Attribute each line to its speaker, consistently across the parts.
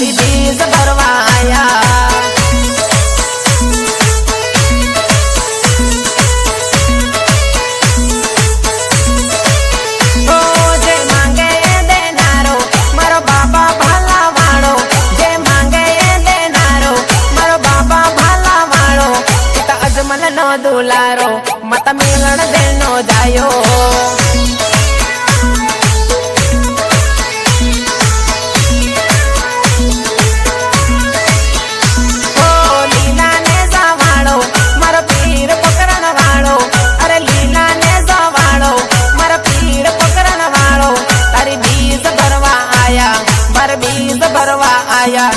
Speaker 1: तारी बीज भरवा आया। नो दुलारो मत मिलन देनो जायो। ओ लीला ने जवाड़ो मारो पीर पकड़न वालो। अरे लीला ने जवाड़ो मारो पीर पकड़न वालो। तारी बीज भरवा आया बर बीज भरवा आया।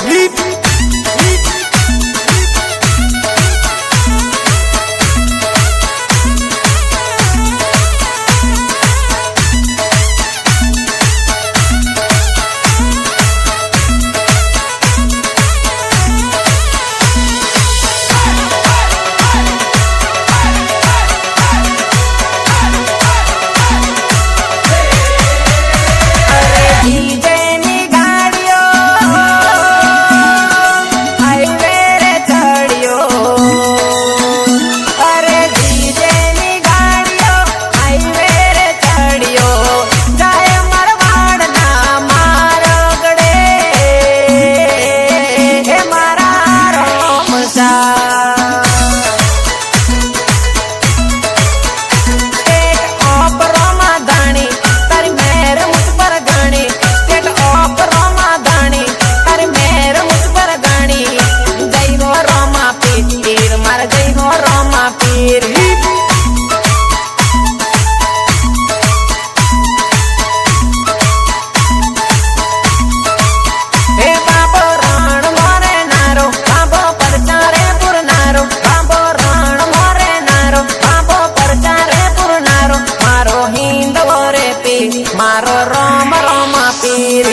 Speaker 1: मारो रोम रोमा पीर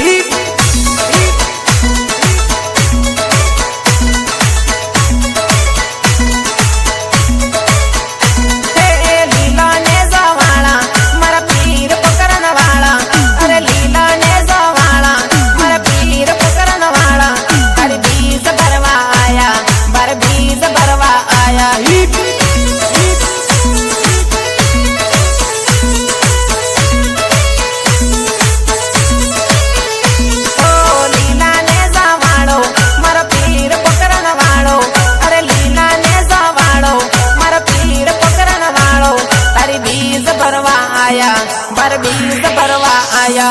Speaker 1: लीला ने जवाड़ा मारा पीर पकड़न वाला। अरे लीला ने जवाड़ा मारा पीर पकड़न वाला। अरे बीज भरवा आया बर बीज भरवा आया। बर बीज भरवा आया।